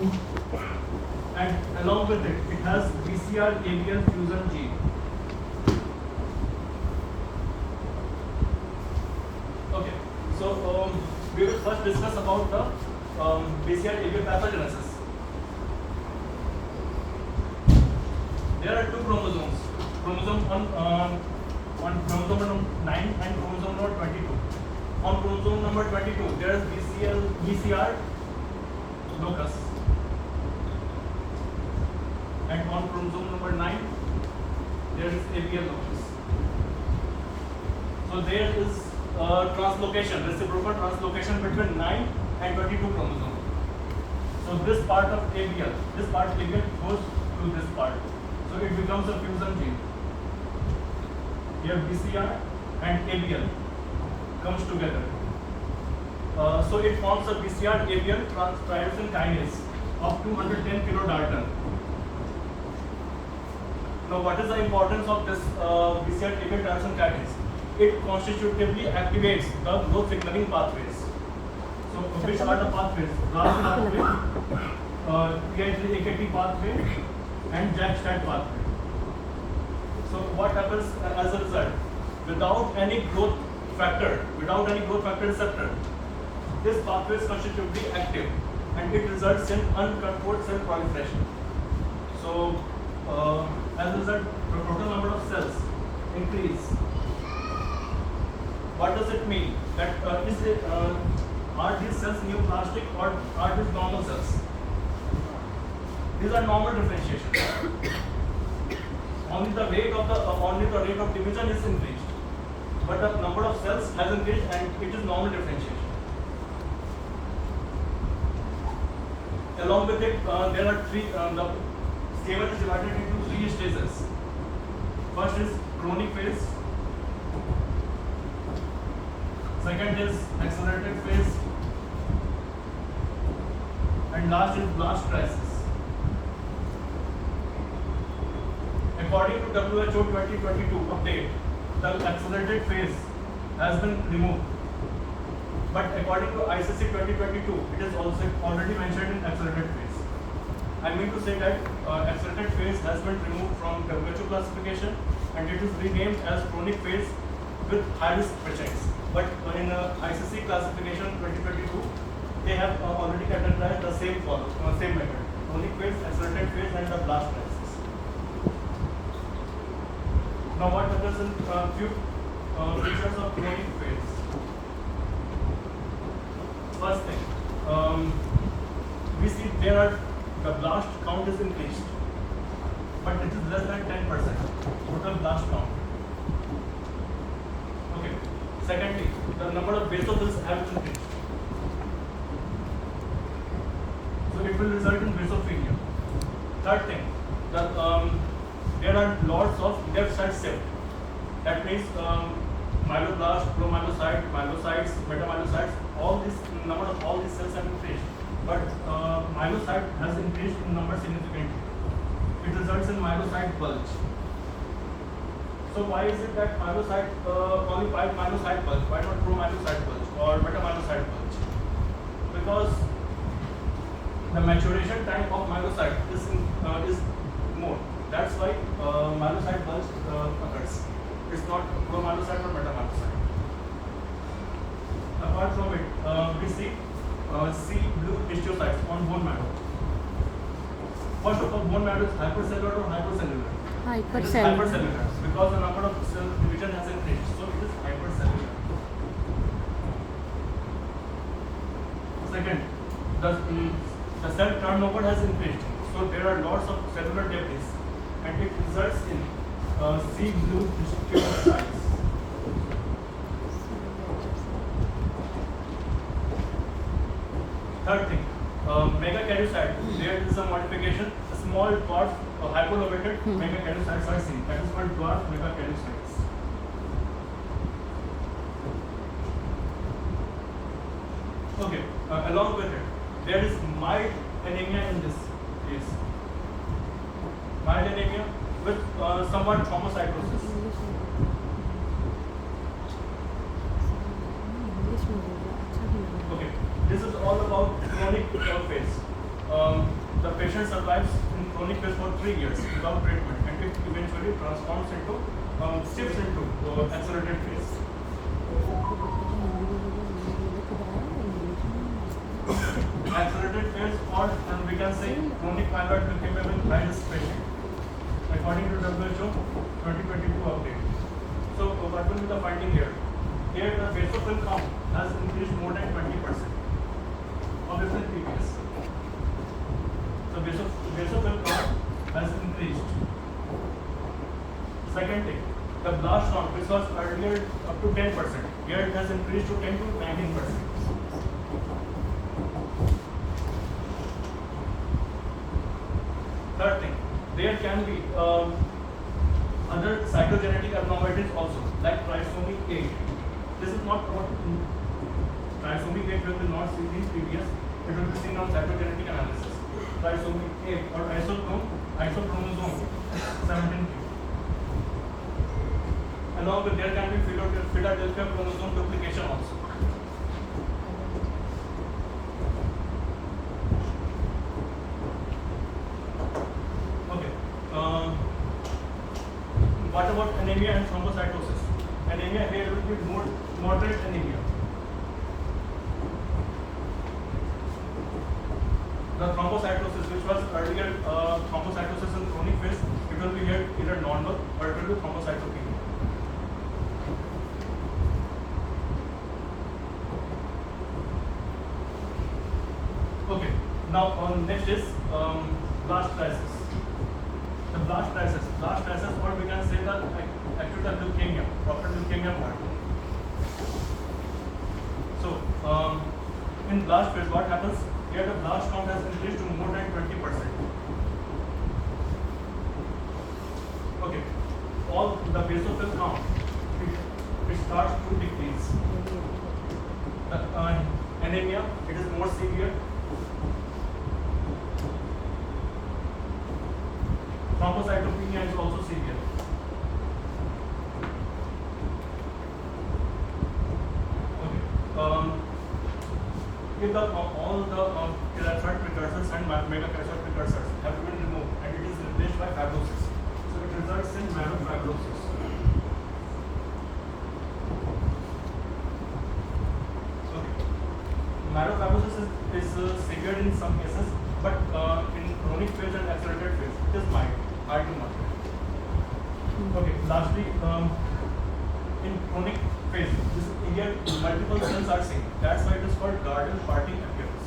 And along with it, it has BCR-ABL fusion gene. Okay, so we will first discuss about the BCR-ABL pathogenesis. There are two chromosomes, chromosome on chromosome number 9 and chromosome number 22. On chromosome number 22, there is BCR locus, and on chromosome number 9, there is ABL locus. So there is translocation, reciprocal translocation between 9 and 22 chromosome. So this part of ABL, this part ABL goes to this part. So it becomes a fusion gene. Here BCR and ABL comes together. So it forms a BCR-ABL tyrosine kinase of 210 kilodalton. Now, what is the importance of this BCR-ABL tyrosine kinase? It constitutively activates the growth signaling pathways. So, which are the pathways? RAS pathway, PI3-AKT pathway, and JAK-STAT pathway. So, what happens as a result? Without any growth factor receptor, this pathway is constitutively active, and it results in uncontrolled cell proliferation. So, as a result, the total number of cells increase. What does it mean? That are these cells neoplastic or are these normal cells? These are normal differentiation. Only the rate of division is increased, but the number of cells has increased, and it is normal differentiation. Along with it, there are three. The C1 is divided into three stages. First is chronic phase. Second is accelerated phase, and last is blast crisis. According to WHO 2022 update, the accelerated phase has been removed. But according to ICC 2022, it is also already mentioned in accelerated phase. I mean to say that accelerated phase has been removed from WHO classification, and it is renamed as chronic phase with high risk patients. But in ICC classification 2022, they have already categorized the same method: chronic phase, accelerated phase, and the blast crisis. Now, what occurs in few features of chronic phase? First thing, we see the blast count is increased, but it is less than 10% total blast count. Okay. Secondly, the number of basophils have increased, so it will result in basophilia. Third thing, there are lots of left side shift. That means myeloblast, promyelocyte, myelocytes, metamyelocytes. Number of all these cells have increased, but myelocyte has increased in number significantly. It results in myelocyte bulge. So why is it that only 5 myelocyte bulge? Why not promyelocyte bulge or metamyelocyte bulge? Because the maturation time of myelocyte is more. That's why myelocyte bulge occurs. It's not promyelocyte or metamyelocyte. Apart from it, we see blue histiocytes on bone marrow. First of all, bone marrow is hypercellular or hypocellular? It is hypercellular because the number of cell division has increased, so it is hypercellular. Second, the cell turnover has increased, so there are lots of cellular debris, and it results in C blue histiocytes. Third thing, megakaryocyte, there is a modification, a small dwarf hypolobated megakaryocytes are seen. That is called dwarf megakaryocytes. Okay, along with it, there is mild anemia in this case. Mild anemia with somewhat thrombocytosis. Okay, this is all about chronic phase. the patient survives in chronic phase for 3 years without treatment, and it eventually transforms into shifts into accelerated phase. Accelerated phase, or we can say chronic myeloid leukemia with high risk patient, according to WHO 2022 update. So what will be the finding here? Here the basophil count has increased more than 20%, obviously previous. So basophil count has increased. Second thing, the blast count, which was earlier up to 10%, here it has increased to 10 to 19%. Third thing, there can be other cytogenetic abnormalities also, like trisomy 8. This is not what trisomy 8 will be not seen in previous, it will be seen on cytogenetic analysis. Trisomy 8 or isochromosome 17q. Along with there can be Philadelphia chromosome duplication also. Okay. What about anemia and thrombocytosis? Anemia here will be more moderate anemia. The thrombocytosis, which was earlier thrombocytosis in chronic phase, it will be here either normal or it will be thrombocytopenia. Okay, now next is blast crisis. The blast crisis, or we can say the acute leukemia, proper leukemia part. So, in blast phase, what happens? Here the blast count has increased to more than 20%. Okay, all the basophil count, it starts to decrease. The anemia, it is more severe. Thrombocytopenia is also severe. Okay. If all the erythroid precursors and megakaryocyte precursors have been removed and it is replaced by fibrosis, so it results in myelofibrosis. Okay. Myelofibrosis is severe in some cases, but in chronic phase and accelerated phase, it is mild to moderate. Okay, lastly, in chronic phase, this here multiple cells are seen. That's why it is called garden party appearance.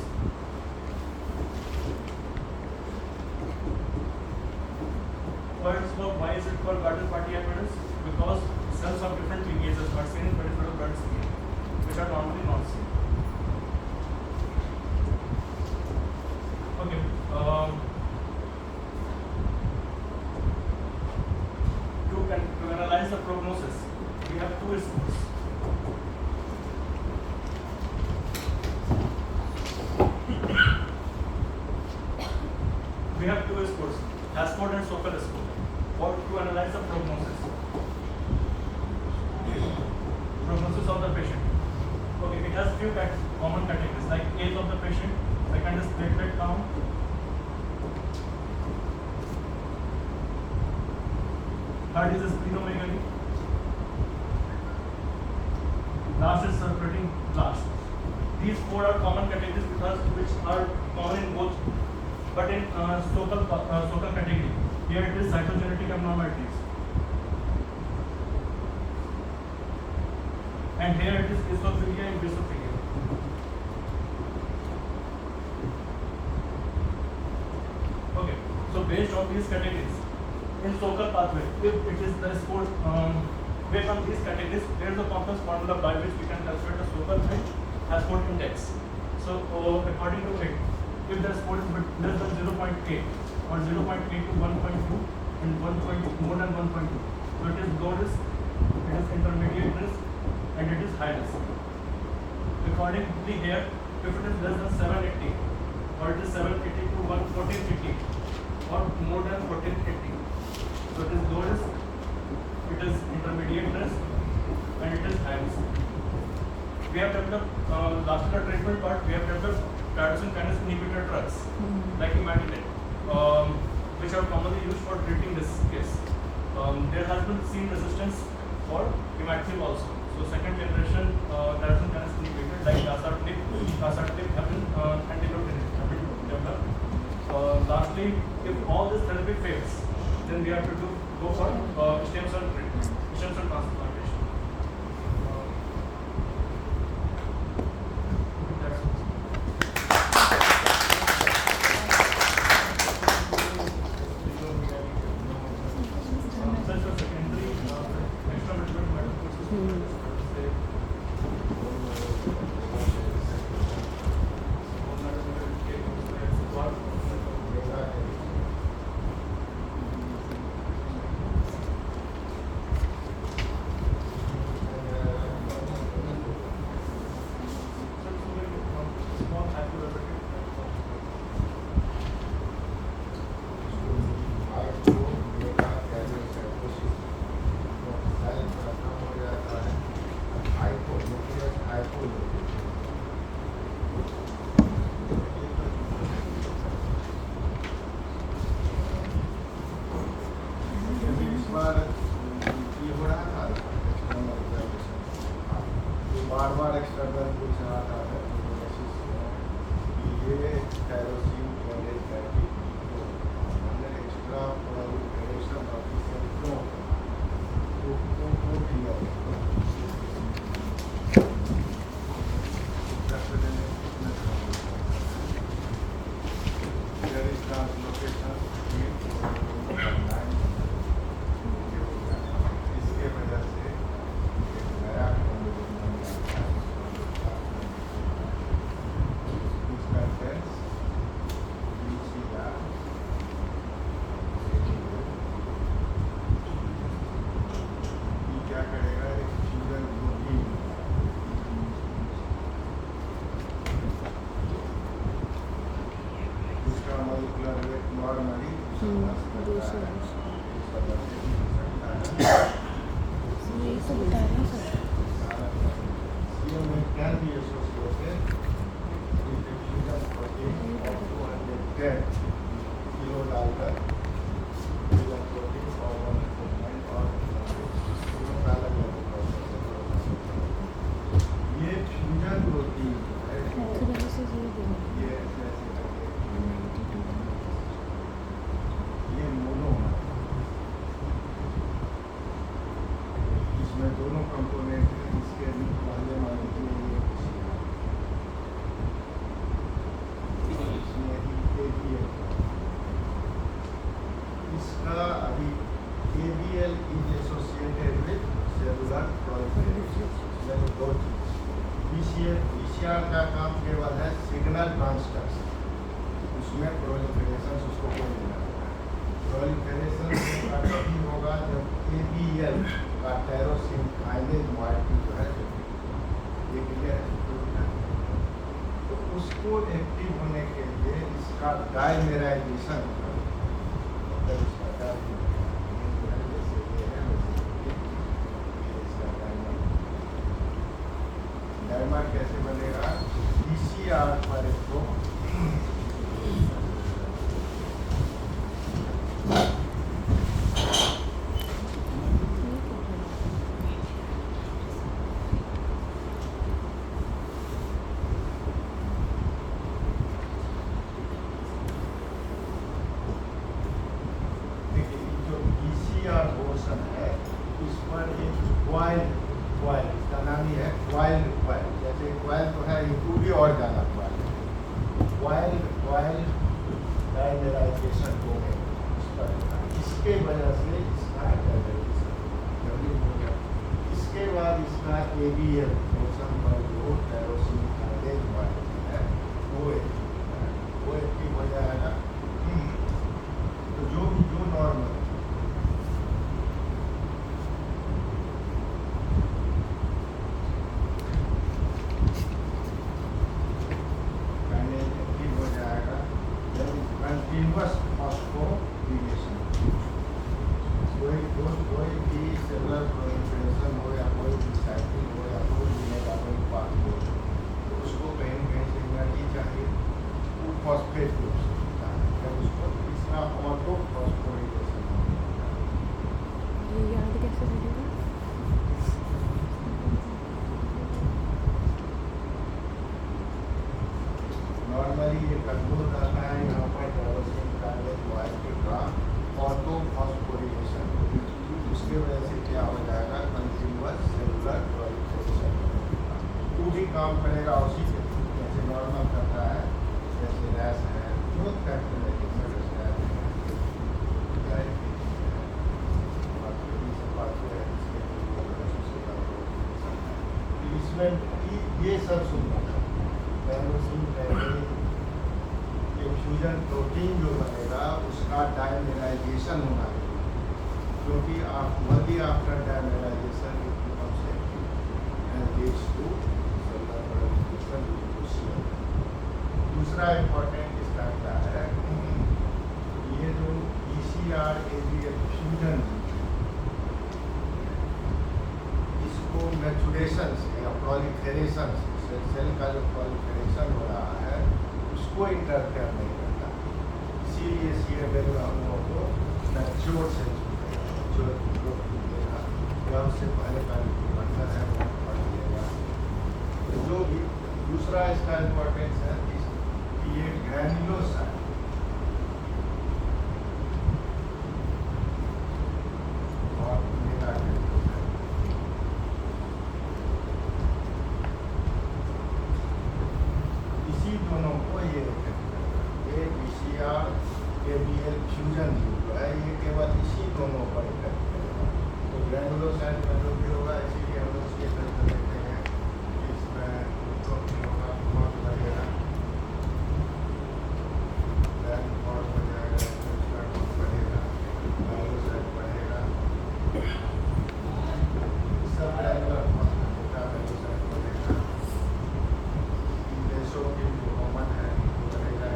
Why is it called garden party appearance? Because cells of different lineages are seen in peripheral blood smear, which are normally not seen. Okay. To analyze the prognosis, we have two scores. We have two scores, Hascott and Sokal score, or to analyze the prognosis. Prognosis of the patient. Okay, it has few common categories like age of the patient, second is platelet count, third is splenomegaly, last is circulating blast. These four are common categories because which are common in both, but in Sokal category, here it is cytogenetic abnormalities, and here it is esophagia and basophagia. Okay, so based on these categories, in Sokal pathway, if it is the score based on these categories, there is a complex formula by which we can calculate the Sokal and Hascott index. So according to it, if the score is less than 0.8 or 0.8 to 1.2 and more than 1.2, so it is low risk, it is intermediate risk, and it is high risk. Accordingly here, if it is less than 780 or it is 780 to 1480 or more than 1480, so it is low risk, it is intermediate risk, and it is high risk. We have developed, last in the treatment part, we have developed tyrosine kinase inhibitor drugs like imatinib, which are commonly used for treating this case. There has been seen resistance for imatinib also. So second generation tyrosine kinase inhibitor like dasatinib have been antidote have been developed. Lastly, if all this therapy fails, then we have to go for stem cell treatment, stem cell transplantation. That's it. Such a secondary extramedullary metastasis. Bar external कुछ आता है ये tyrosine college therapy हमने extra proliferation of sales को किया इसके वजह से एक नया क्या करेगा एक फ्यूजन प्रोटीन उसका molecular weight normally can be associated with the fusion protein of 210 kilodalton fusion protein or 1.9 or ये फ्यूजन प्रोटीन है ये ऐसे करके ये मोनोमर इसमें दोनों कंपोनेंट हैं इसके पहले मॉलिक्यूल इसका अभी ABL is associated with cellular proliferation दो चीज PCR का काम केवल है सिग्नल ट्रांसडक्शन उसमें प्रोलिफरेशन उसको कोई नहीं लगता प्रोलिफरेशन का कभी होगा जब ABL का टायरोसिन काइनेज मॉलिक्यूल जो है ये क्लियर है तो उसको एक्टिव होने के लिए इसका डायमेराइजेशन डायमर कैसे बनेगा PCR पर इसको पोर्शन है इस पर एक क्वाइल इसका नाम ही है क्वाइल जैसे क्वाइल तो है इनको भी और ज़्यादा क्वाइल डायमेराइजेशन हो गए इस पर इसके वजह से इसका डायमेराइजेशन हो गया इसके बाद इसका ABL पोर्शन पर जो टायरोसिन काइनेज मॉलिक्यूल है वो एक्टिव हो जाएगा तो जो नॉर्मल कंटिन्यूअस फॉस्फोरिलेशन कोई भी सेलुलर प्रोलिफरेशन हो या कोई भी साइकिल हो या कोई भी मेटाबॉलिक पाथ हो तो उसको कहीं न कहीं से एनर्जी चाहिए फॉस्फेट ग्रुप से होता है, जब उसको तीसरा ऑटो फॉस्फोराइलेशन होता है। ये याद कैसे रहेगा? नॉर्मली ये कंट्रोल रहता है यहाँ पर डाइवर्सिटी कार्बन वाइट का ऑटो फॉस्फोरिलेशन, उसके वजह से क्या हो जाएगा, कंटिन्यूअस सेलुलर प्रोलिफरेशन वो भी काम करेगा उसी के जैसे नॉर्मल करता है, जैसे रैश है, ग्रोथ फैक्टर है, इसमें ये सब सुनना फ्यूजन प्रोटीन जो बनेगा उसका डायमिनराइजेशन होना चाहिए, क्योंकि आप वही आफ्टर डायमिनराइजेशन दूसरा इम्पोर्टेंट इसका क्या है, ये जो ECR ABL फ्यूजन इसको मैचुरेशन से या प्रोलिफरेशन से सेल का जो प्रोलिफरेशन हो रहा है उसको इंटरफेयर नहीं करता, इसीलिए CABL हम लोगों को मैच्योर सेल्स जो मिलेगा या उससे पहले का जो बंधन है वो पढ़ लेगा। तो जो भी दूसरा इसका इम्पोर्टेंस है कि ये ग्रैन्युलोसाइट और मेगा इसी दोनों को ये ECR ABL फ्यूजन जो है ये केवल इसी दोनों पर इफेक्ट करेगा। तो ग्रैन्युलोसाइट में जो भी होगा, इसीलिए हम लोग इसके तरफ देखते हैं कि इसमें प्रोटीन होगा, बहुत बढ़ेगा, बहुत बढ़ेगा, बहुत बढ़ेगा, ग्रैन्युलोसाइट बढ़ेगा, सब ग्रैन्युलर ग्रैन्युलोसाइट बढ़ेगा, बेसोफिल जो कॉमन है वो बढ़ेगा,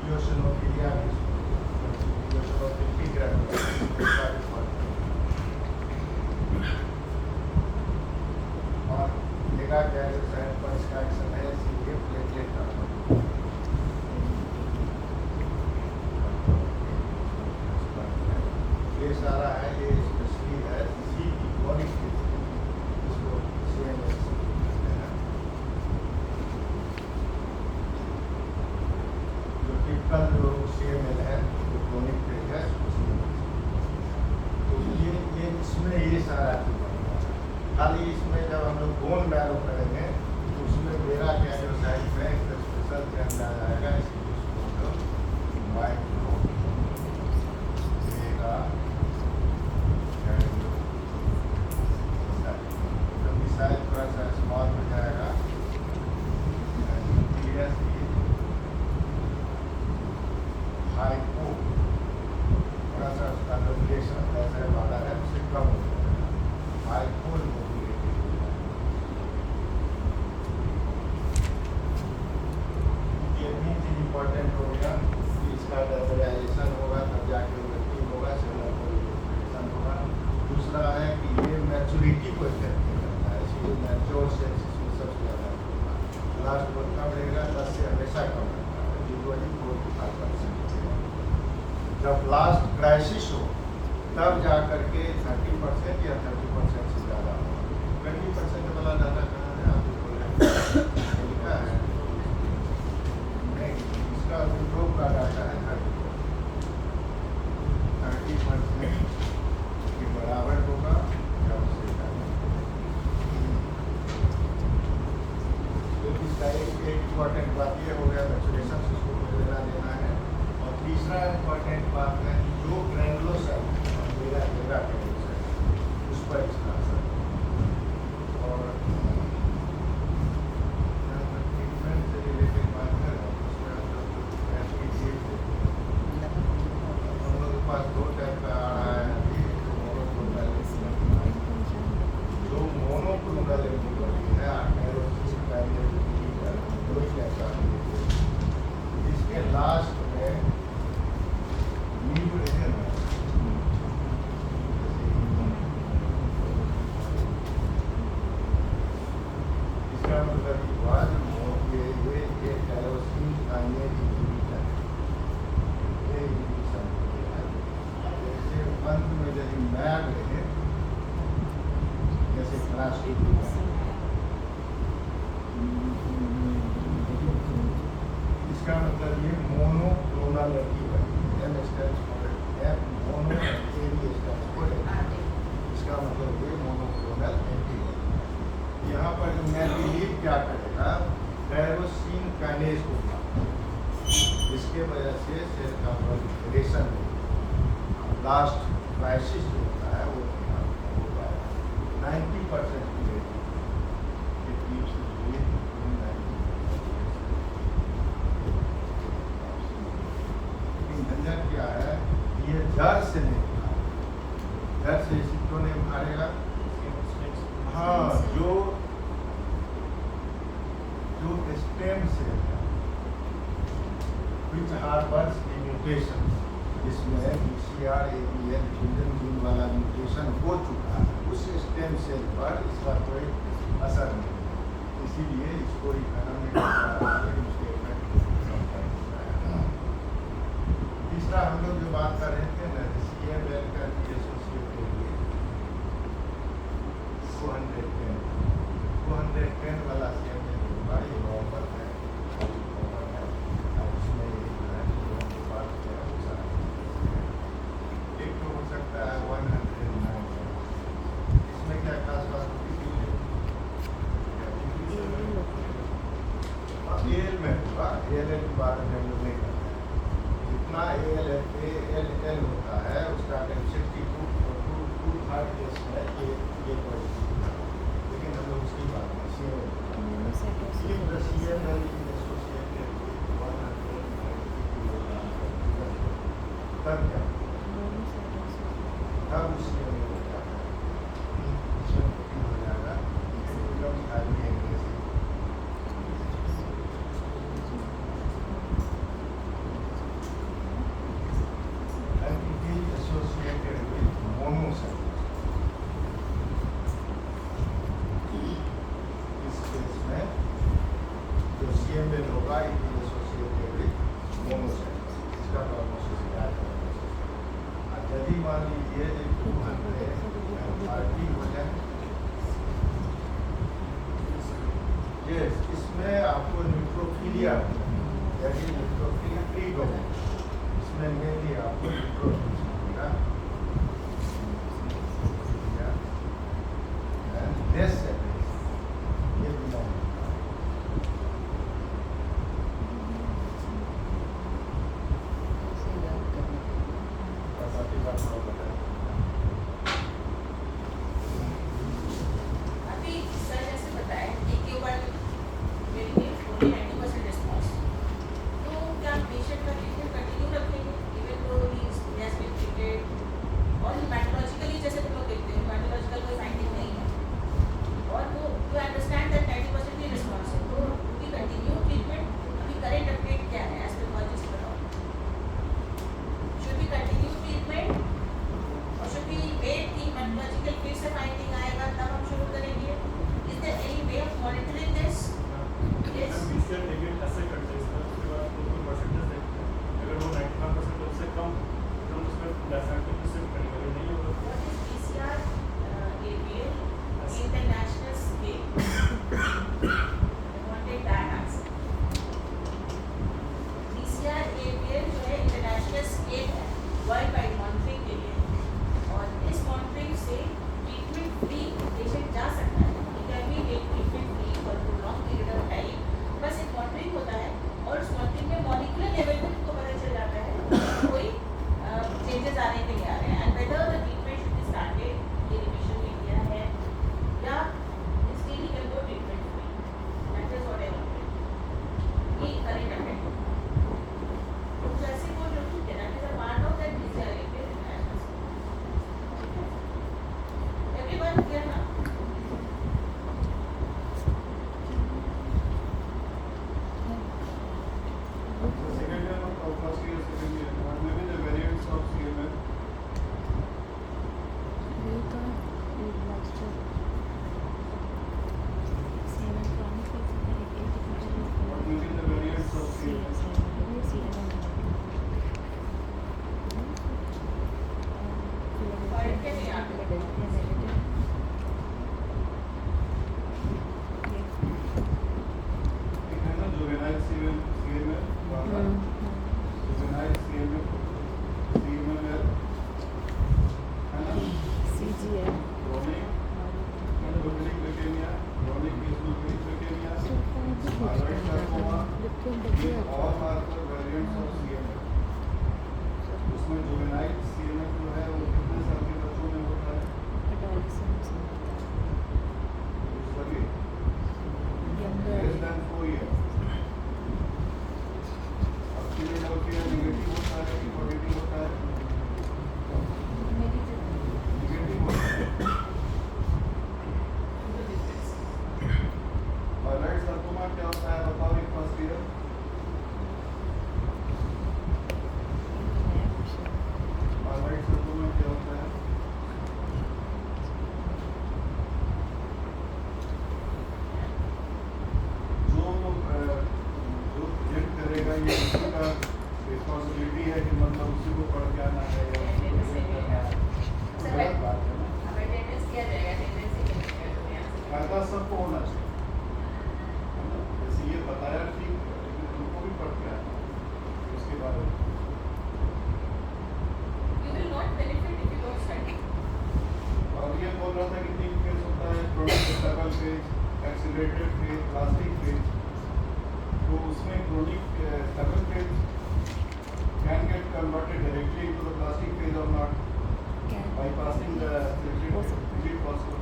इओसिनोफिलिया इओसिनोफिल भी ग्रैन्युलर और मेगा ग्रैन्युलोसाइट पर इसका एक्शन है इसीलिए प्लेटलेट का ये सारा है, ये स्पेशली है इसी की बॉडी के इसको CMS कहते हैं, जो टिपिकल जो CML है वो क्रोनिक फेज है, तो ये इसमें ये सारा चीज बनता है। खाली इसमें जब हम लोग बोन मैरो करेंगे तो उसमें मेरा ग्रैन्युलोसाइट में एक स्पेशल चेंज आ जाएगा, इसलिए उसको माइक्रो मेगा साइज थोड़ा सा स्मॉल हो जाएगा, हाइपो थोड़ा सा उसका रेगुलेशन जैसे वाला है उससे कम हो जाएगा, हाइपो मोबिलिटी हो जाएगा। ये भी चीज इम्पोर्टेंट हो गया कि इसका डायमिनराइजेशन होगा तब जाके व्यक्ति होगा, सेलुलर प्रोलिफरेशन होगा। दूसरा है कि ये मैच्योरिटी को इफेक्ट करता है, इसलिए मैच्योर सेल्स इसमें सबसे ज़्यादा होगा, लास्ट पर कम रहेगा, 10 से हमेशा कम रहता है, यूजुअली 4 to 5%। जब लास्ट क्राइसिस हो तब जा करके 30% या 30% से ज़्यादा हो। 20% वाला डाटा कहाँ है, आप बोल रहे हैं लिखा है नहीं, इसका विप्रो का डाटा है 30% के बराबर होगा या उससे ज़्यादा। तो इसका एक इम्पॉर्टेंट बात ये हो गया, मैचुरेशन से उसको लेना देना है। और तीसरा इम्पॉर्टेंट बात है जो ग्रैन्युलोसाइट मेरा ग्रैन्युलोसाइट उस पर इसका असर, और ट्रीटमेंट से रिलेटेड बात है उसमें हम लोग के पास 2 टाइप का आ रहा है अभी, जो मोनोक्लोनल एंटीबॉडी है इसके लास्ट में नींव है ना, इसका मतलब ये monoclonal antibody, M stands for M, mono, A भी stands for A। इसका मतलब ये मोनोक्लोनल एंटीबॉडी। यहाँ पर जो मैटिलीन क्या करेगा, टायरोसिन काइनेज को मारता है, इसके वजह से सेल का प्रोलिफरेशन लास्ट क्राइसिस जो होता है वो हो पाएगा। 90% की रेटिंग झंझट क्या है, ये जड़ से नहीं मारेगा, जड़ से इसी क्यों नहीं मारेगा? हाँ, जो स्टेम सेल है which harbors the mutation, जिसमें BCR ABL फ्यूजन जीन वाला म्यूटेशन हो चुका है, उस स्टेम सेल पर इसका कोई असर नहीं है, इसीलिए इसको तीसरा हम लोग जो बात कर रहे थे ना, CML का एसोसिएटेड 210 वाला CML होगा, ये नॉर्मल है, उसमें ये जो है जो बात है वो सारा एक तो हो सकता है 109, इसमें क्या खास बात होती है, AL में होगा, AL के बारे में हम लोग नहीं करते हैं, जितना AL होता है उसका 62 डेज में ये लेकिन हम लोग उसकी बात नहीं, CML एसोसिएटेड तब क्या तब उस CML को क्या हो जाएगा, एकदम खाली एग्रेसिव। Associated with monocytes. इस केस में जो CML होगा it is associated with monocytes. इसका prognosis क्या है? यदि मान लीजिए 230 हो जाए, yes, इसमें आपको न्यूट्रोफिलिया, यदि न्यूट्रोफिलिया ठीक हो जाए, इसमें मेनली आपको न्यूट्रोफिलिया this ये बिलोंग अभी सर जैसे बताया कि केवल मेरे लिए 90% रिस्पॉन्स, तो क्या पेशेंट का ट्रीटमेंट कंटिन्यू रखेंगे even though he has been treated, और हेमेटोलॉजिकली जैसे तुम लोग देखते हैं हेमेटोलॉजिकल कोई फाइंडिंग नहीं है, और वो यू अंडरस्टैंड दैट 90% ही रिस्पॉन्स है, तो भी कंटिन्यू ट्रीटमेंट। अभी करेंट अपडेट क्या है एज पैथोलॉजिस्ट बताओ, शुड बी कंटिन्यू ट्रीटमेंट और शुड बी वेट कि हेमेटोलॉजिकल फिर से फाइंडिंग आएगा तब हम शुरू करेंगे? Is there any way of monitoring this? Yes, BCR ABL ऐसे करते हैं, उसके बाद तो परसेंटेज देखते हैं, अगर वो 95% उससे कम तो उसमें डेफिनेटली शिफ्ट करेंगे, अगर नहीं होगा what is PCR ABL international scale? I wanted that answer. PCR ABL जो है इंटरनेशनल स्केल है वर्ल्ड वाइड मॉनिटरिंग के लिए, और इस मॉनिटरिंग से ट्रीटमेंट फ्री पेशेंट जा सकता है, it can be treatment free for long period of time. बस एक मॉनिटरिंग होता है और उस मॉनिटरिंग में मॉलिक्यूलर लेवल पे उनको पता चल जाता है कि कोई चेंजेस आने के लिए आ रहे हैं, and whether the treatment should be started, ये रिविजन में किया है या इसके लिए can go treatment free, that is what I wanted. ये करेक्ट है, तो ऐसे वो जो ठीक है, that is a part of that PCR ABL all are the variants of CML. उसमें जुवेनाइल CML जो है वो कितने साल के बच्चों में होता है? सभी less than 4 years. अब फिलाडेल्फिया नेगेटिव होता है कि पॉजिटिव होता है? नेगेटिव होता है. Thyroid sarcoma क्या होता है बताओ एक फर्स्ट ईयर? Thyroid sarcoma क्या होता है? जो प्रेजेंट करेगा ये उसी का रिस्पॉन्सिबिलिटी है कि मतलब उसी को पढ़ के आना है या उसी को present करना है. गलत बात है ना. अब अटेंडेंस किया जाएगा, अटेंडेंस ही नहीं करेगा यहाँ से. फायदा सबको होना चाहिए. है ना? जैसे ये बताया ठीक है लेकिन तुमको भी पढ़ के आना है उसके बारे में. You will not benefit if you don't study. और ये बोल रहा था कि 3 फेज होता है, chronic stable phase, accelerated phase, plastic phase. तो उसमें chronic stable phase can get converted directly into the plastic phase और not bypassing the accelerated phase. Is it possible?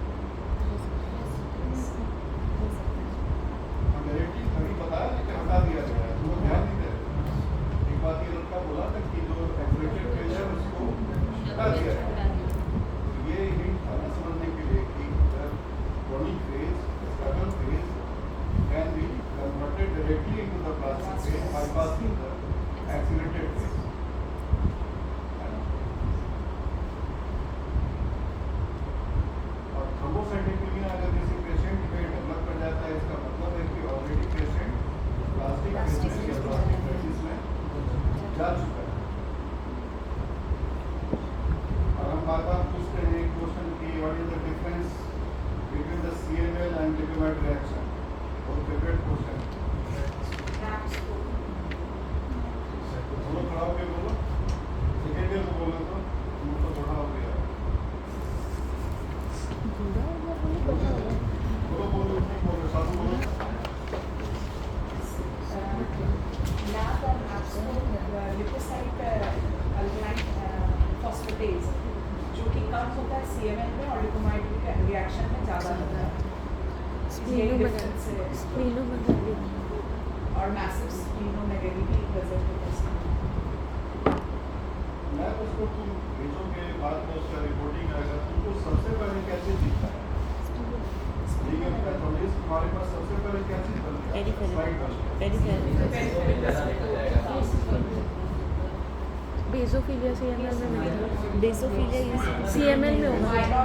Directly अभी बताया ना कि हटा दिया गया है, तो वो ध्यान नहीं दे रहे. एक बात ये लड़का बोला था कि जो एक्सीलरेटेड फेज है उसको हटा दिया गया है. ये हिंट था ना समझने के लिए कि chronic phase, stable phase can be converted directly into the plastic phase bypassing the accelerated phase. और thrombocytopenia अगर किसी पेशेंट में डेवलप कर जाता है इसका मतलब है कि ऑलरेडी पेशेंट प्लास्टिक फेज में या प्लास्टिक क्राइसिस में जा चुका है. और हम बार बार पूछते हैं एक क्वेश्चन कि what is the difference between the CML and lipid reaction. और फेवरेट क्वेश्चन. बोलो खड़ा होके बोलो. सेकेंड ईयर को बोलो तो मुंह तो बड़ा हो गया. बोलो बोलो ठीक बोलो साधु बोलो. lab और लिपोसाइट अल्कलाइन फॉस्फेटेज जो कि कम होता है CML में और लिपोमाइड रिएक्शन में ज़्यादा होता है. यही difference है. और मैसिव स्प्लीनोमेगाली भी प्रेजेंट होता है. मैं उसको तुम भेजोगे बाद में उसका रिपोर्टिंग आएगा तुमको सबसे पहले क्या चीज दिखता है? लीगल पैथोलॉजिस्ट तुम्हारे पास सबसे पहले क्या चीज बनती है? स्लाइड बनती है. बेसोफिलिया CML में नहीं है. बेसोफिलिया CML में होगा.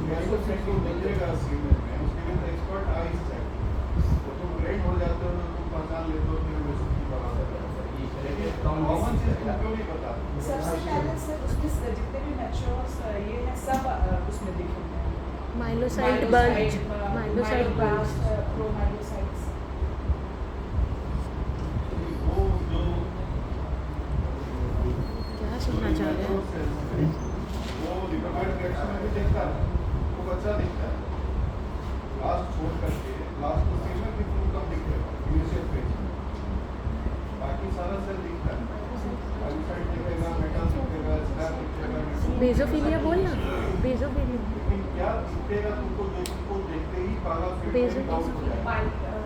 कैसे चेक को मिलेगा सीमेंट में उसके लिए तो एक्सपर्ट आइज चेक. तो तुम ग्रेड हो जाते हो तो तुम पहचान लेते हो कि मैं सुखी बना सकता हूं. लेकिन कॉमन चीज तुम क्यों नहीं पता? सबसे पहले सर उसमें जितने भी मैच्योर्स ये हैं सब उसमें दिखेंगे. माइलोसाइट बल्ज. माइलोसाइट बल्ज. प्रोमाइलोसाइट्स. वो जो क्या सुनना चाह रहे हैं? वो लिपिड रिएक्शन में भी देखता है वो बच्चा दिखता है. लास्ट छोड़ करके लास्ट तो सीमेंट भी तुम कब दिखेगा इनिशियल फेज में. बाकी सारा सेल दिखता है. माइलोसाइट दिखेगा, मेटल दिखेगा, स्क्रैप दिखेगा. बेसोफिलिया बोल ना. बेसोफिलिया. लेकिन क्या दिखेगा तुमको जो तुमको देखते ही पहला फील्ड आउट हो जाएगा.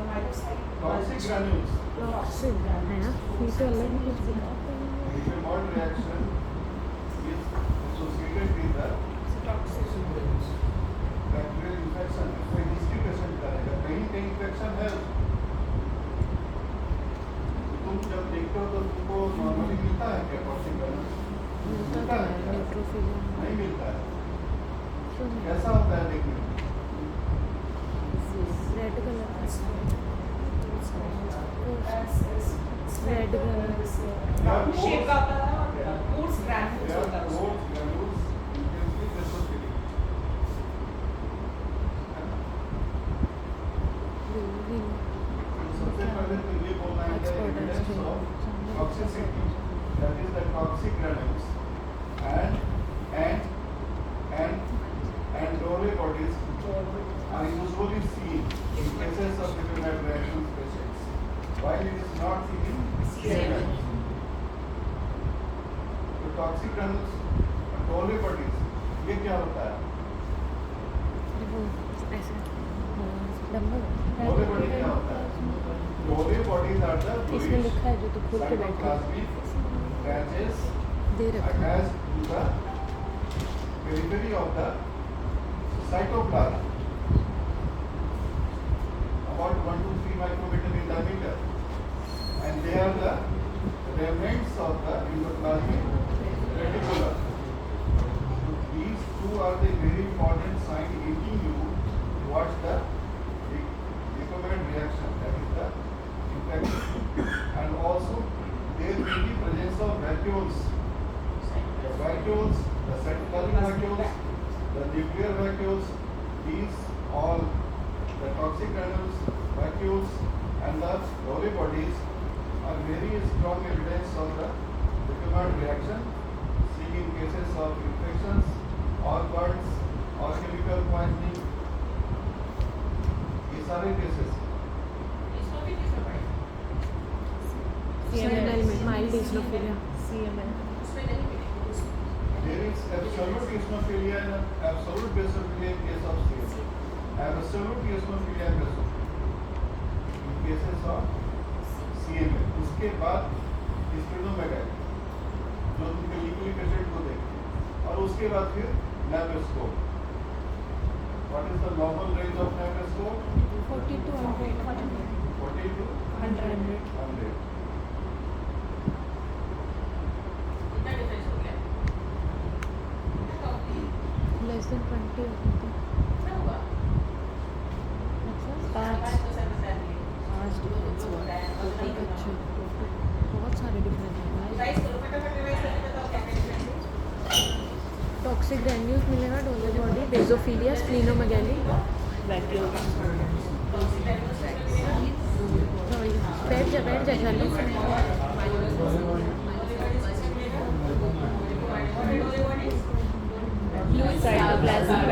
माइलोसाइट टॉक्सिक ग्रैन्यूल्स. टॉक्सिन है ना. ये तो अलग ही कुछ बताते हैं. Lipid reaction is associated with the bacterial infection. कोई हिस्ट्री पेशेंट करेगा कहीं कहीं इन्फेक्शन है. तुम जब देखते हो तो तुमको नॉर्मली मिलता है क्या टॉक्सिक ग्रैन्यूल्स? मिलता तो है न्यूट्रोफिलिया. नहीं मिलता है. क्यों नहीं? कैसा होता है देखने में? Red colour. रेड शेप का होता है और कोर्स ग्रैन्यूल्स होता है उसमें. Granules intensely basophilic. सबसे पहले तो ये बोलना है कि evidence of toxicity, that is the toxic granules and Dore bodies are usually seen in cases of lipid reactions patients, while is not in CML. तो टॉक्सिक ग्रैन्यूल्स टोले बॉडीज ये क्या होता है? वो ऐसा डम्बल टोले बॉडी क्या होता है? टोले बॉडीज आर द इसमें लिखा है जो तू खोल के बैठ गया cytoplasmic branches दे रखा है attached to the periphery of the cytoplasm, about 1 to 3 micrometer in diameter, and they are the remnants of the endoplasmic reticulum. So these two are the very important sign leading you towards the recombinant reaction, that is the infection. And also there will be presence of vacuoles. The vacuoles, the cytoplasmic vacuoles, the nuclear vacuoles, these all the toxic granules, vacuoles and the Rowley bodies are very strong evidence of the recombinant reaction seen in cases of infections or burns or chemical poisoning. ये सारे cases इसको भी किसमें पढ़े? CML में mild इस्नोफिलिया CML उसमें नहीं मिलेगी उसमें। there is absolute eosinophilia and absolute basophilia in case of CML. Absolute eosinophilia and basophilia in cases of CML. उसके बाद स्टेनोमेगाली जो तुम क्लिनिकली पेशेंट को देखते हैं और उसके बाद फिर laparoscope. What is the normal range of laparoscope? 40 to 100 40 to 100 100. कितना डिफरेंस हो गया? कितना कम? लेस देन 20 होती कितना हुआ? अच्छा पाँच 5 तो सर बता दिए। 5 डिफरेंस हुआ अच्छा बहुत सारे डिफरेंस हैं रिवाइज करो, फटाफट रिवाइज करके बताओ क्या क्या डिफरेंस है। टॉक्सिक ग्रैन्यूल्स मिलेगा डोले body basophilia splenomegaly vacuole toxic granules में मिलेगा। बैठ जा शाली cytoplasmic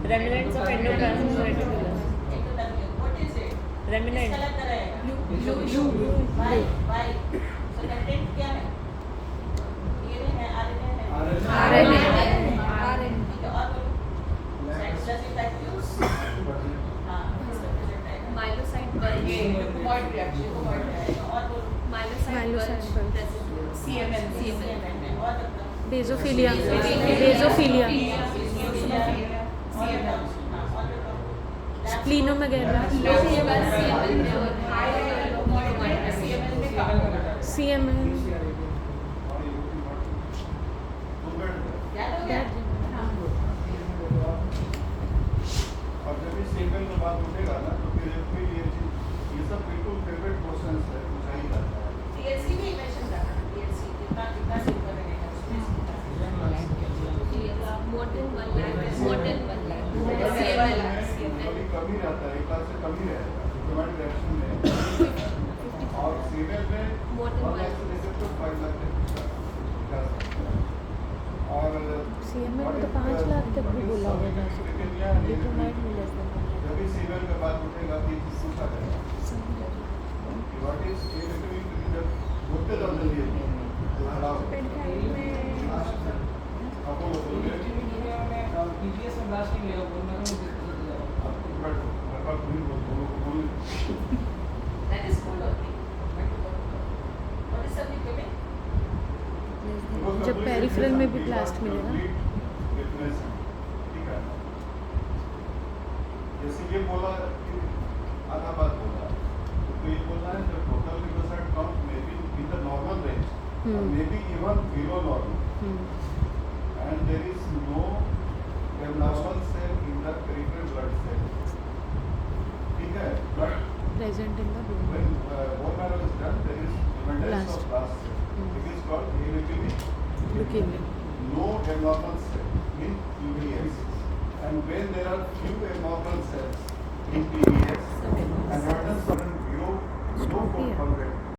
remnants of endoplasmic reticulum remnant basophilia splenomegaly CML और जब इस सीक्वेंस में बात उठेगा ना तो फिर ये सब बिल्कुल फेवरेट क्वेश्चंस है, पूछा ही जाता है. TLC भी मेंशन करना, TLC कितना कितना सिल्वर रहेगा उसमें कमी रहता है, एक बार से कमी रहेगा ह्यूमन रिएक्शन में और सीरियल में रिसेप्टर 5 लाख तक और CML तो 5 लाख तक भी बोला होगा ये तो माइट मिले जब भी सीरियल का बात उठेगा तो ये चीज पूछा जाएगा. What is A-vitamin to be the बोलते जाओ जल्दी पीजीएस में ब्लास्टिंग लेगा बोलना तो आपको बैठो मेरे पास पूरी बोल That is good only. What is subject में? जब पेरिफेरल में भी ब्लास्ट मिलेगा ठीक है. जैसे ये बोला आधा बात बोला तो ये बोलना है जब total leucocyte count may be in the normal range may be even below normal and there is no abnormal cell in the peripheral blood cell. ठीक है, but present in the when bone marrow is done, there is evidence of blast cell. It is called leukemia no abnormal cell in UVS. And when there are few abnormal cells in PBS,